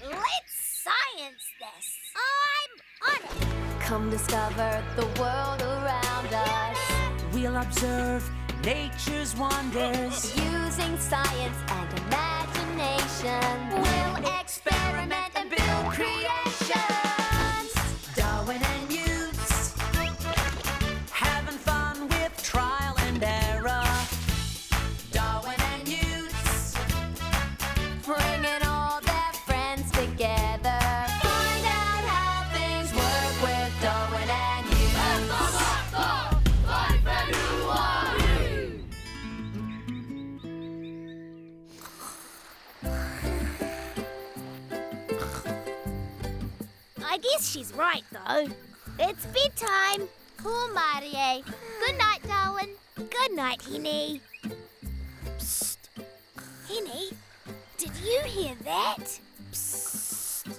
Let's science this. I'm on it. Come discover the world around us. We'll observe nature's wonders. Using science and imagination, We'll experiment and build creations. Darwin and Utes, having fun with trial and error. Darwin and Utes, bringing all their friends together. find out how things work with Darwin and Utes. I guess she's right, though. It's bedtime. Poor Marie. Good night, Darwin. Good night, Henny. Psst. Henny, did you hear that? Psst.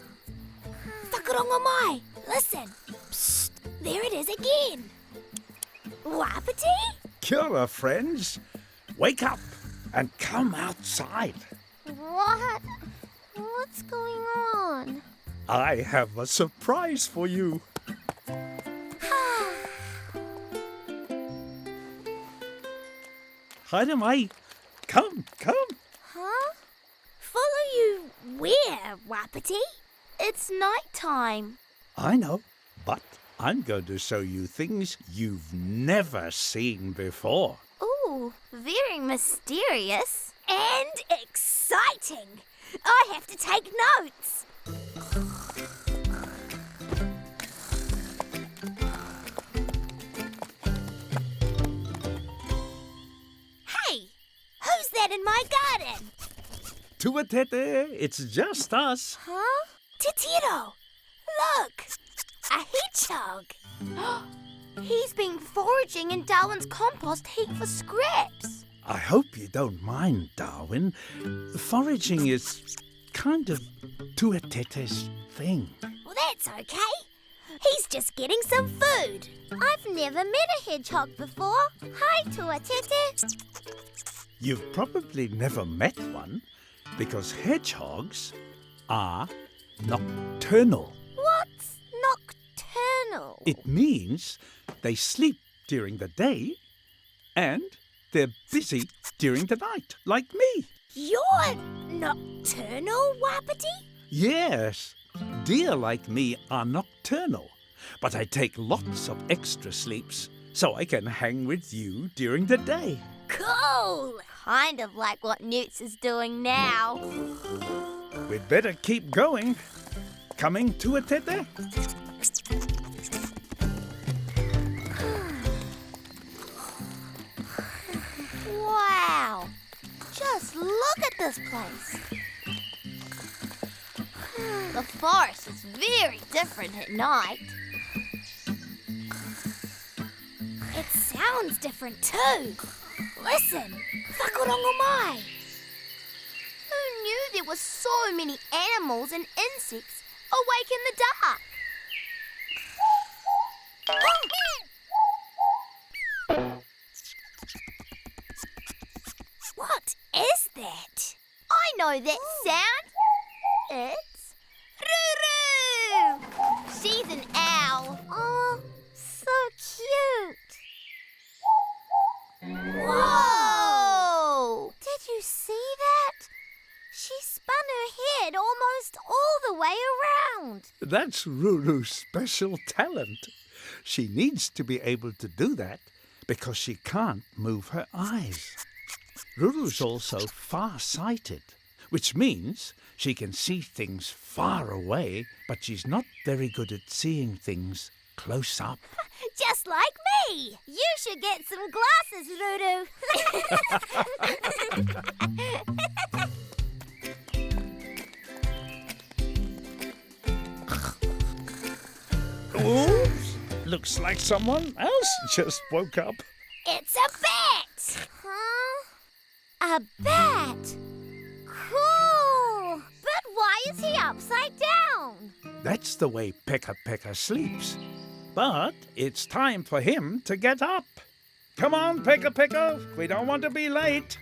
Whakarongo mai. Listen. Psst. There it is again. Wapiti? Kia ora, friends. Wake up and come outside. What? What's going on? I have a surprise for you. Haere mai. Come. Huh? Follow you where, Wapiti? It's night time. I know, but I'm going to show you things you've never seen before. Ooh, very mysterious. And exciting. I have to take notes. Hey, who's that in my garden? Tuatete, it's just us. Huh? Titiro, look, a hedgehog. He's been foraging in Darwin's compost heap for scraps. I hope you don't mind, Darwin. Foraging is kind of Tuatete's thing. Well, that's okay. He's just getting some food. I've never met a hedgehog before. Hi, Tuatete. You've probably never met one because hedgehogs are nocturnal. What's nocturnal? It means they sleep during the day and they're busy during the night, like me. You're nocturnal, Wapiti? Yes, deer like me are nocturnal, but I take lots of extra sleeps so I can hang with you during the day. Cool. Kind of like what Newts is doing now. We'd better keep going. Coming, Tuatete? Wow. Just look at this place. The forest is very different at night. It sounds different too. Listen, whakarongo mai. Who knew there were so many animals and insects awake in the dark? What is that? I know that sound. It's Ruru. She's an owl. Oh, so cute. Whoa! Did you see that? She spun her head almost all the way around. That's Ruru's special talent. She needs to be able to do that because she can't move her eyes. Ruru's also far-sighted, which means she can see things far away, but she's not very good at seeing things close up. Just like me. You should get some glasses, Ruru. Oops! Looks like someone else just woke up. It's a bat. Huh? A bat. Cool. But why is he upside down? That's the way Pekka Pekka sleeps. But it's time for him to get up. Come on, Pekka Pekka. We don't want to be late.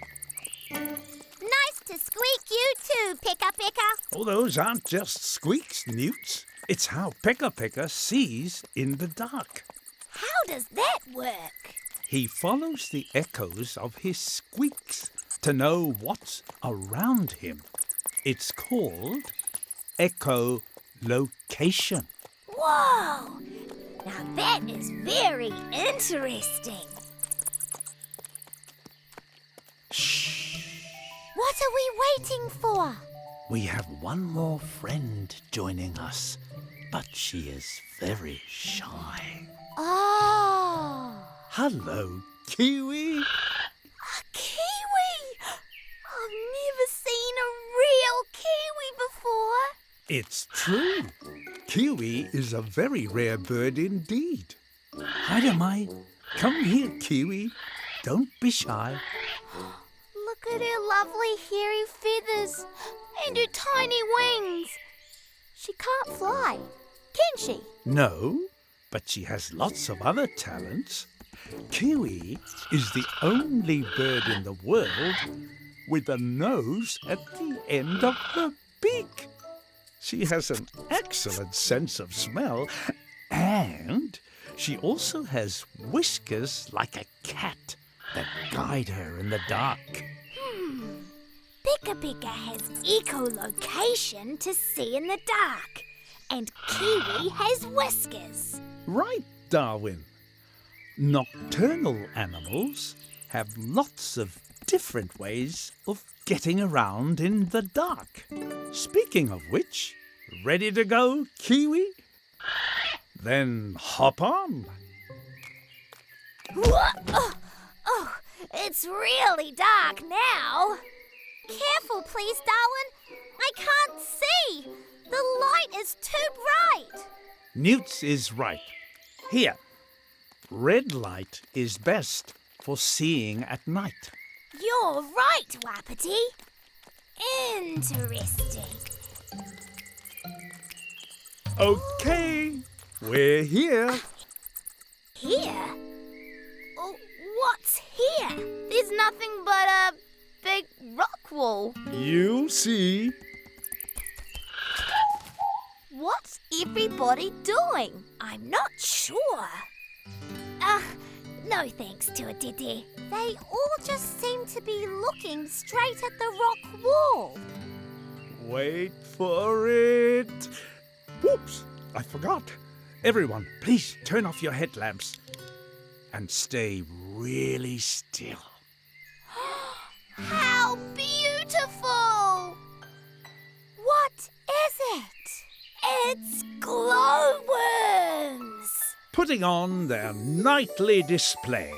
Nice to squeak you too, Picka Picka. Oh, those aren't just squeaks, Newts. It's how Pecca Pecca sees in the dark. How does that work? He follows the echoes of his squeaks to know what's around him. It's called echolocation. Whoa! Now that is very interesting. Shh! What are we waiting for? We have one more friend joining us, but she is very shy. Oh! Hello, Kiwi. A kiwi! I've never seen a real kiwi before. It's true. Kiwi is a very rare bird indeed. Hi, come here, Kiwi. Don't be shy. Look at her lovely hairy feathers and her tiny wings. She can't fly, can she? No, but she has lots of other talents. Kiwi is the only bird in the world with a nose at the end of her beak. She has an excellent sense of smell, and she also has whiskers like a cat that guide her in the dark. Picka Picka has echolocation to see in the dark, and Kiwi has whiskers. Right, Darwin. Nocturnal animals have lots of different ways of getting around in the dark. Speaking of which, ready to go, Kiwi? Then hop on. Oh, it's really dark now. Careful, please, Darwin. I can't see. The light is too bright. Newts is right. Here, red light is best for seeing at night. You're right, Wapiti. Interesting. Okay, we're here. Here? Oh, what's here? There's nothing but a big rock wall. You'll see. What's everybody doing? I'm not sure. No thanks to a Dede. They all just seem to be looking straight at the rock wall. Wait for it. Whoops, I forgot. Everyone, please turn off your headlamps and stay really still. How beautiful! What is it? It's glowworms! Putting on their nightly display.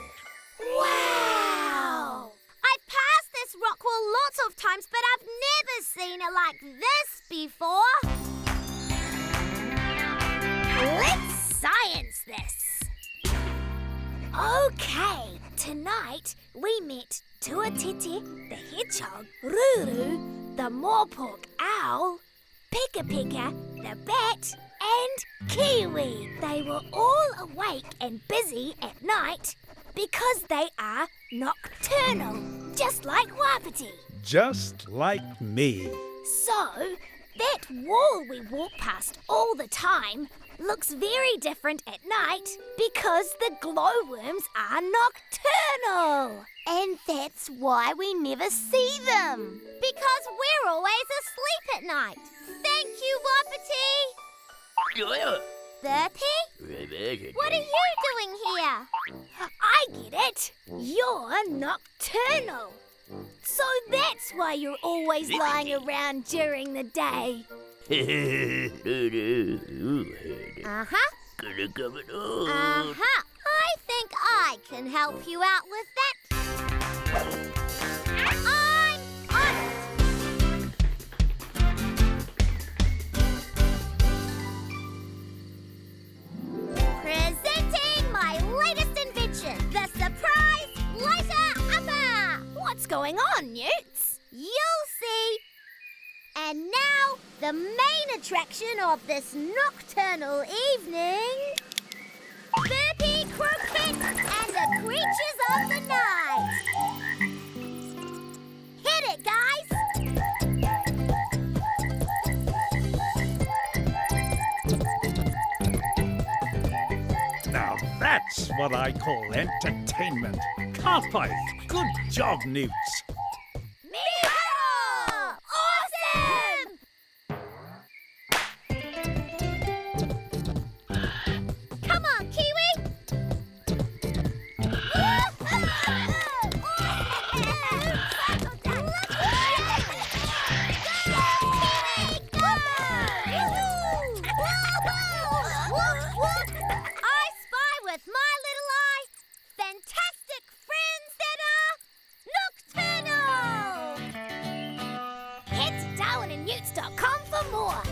Wow! I passed this rock wall lots of times, but I've never seen it like this before. Let's science this. Okay, tonight we met Tuatiti, the hedgehog, Ruru, the morepork owl, Picka Picka, the bat, and Kiwi. They were all awake and busy at night because they are nocturnal, just like Wapiti. Just like me. So, that wall we walk past all the time looks very different at night because the glowworms are nocturnal. And that's why we never see them. Because we're always asleep at night. Thank you, Wapiti. Burpee? What are you doing here? I get it. You're nocturnal. So that's why you're always lying around during the day. Uh-huh. Uh-huh. I think I can help you out with that. I'm on it. Presenting my latest invention, the Surprise Lighter Upper. What's going on, Newts? You'll see. And now, the main attraction of this nocturnal evening... Burpee Croquette and the Creatures of the Night. Hit it, guys! That's what I call entertainment. Can't I? Good job, Newts. Meow! Awesome! Come on, Kiwi! I spy with my little eye fantastic friends that are nocturnal! Head to darwinandnewts.com for more.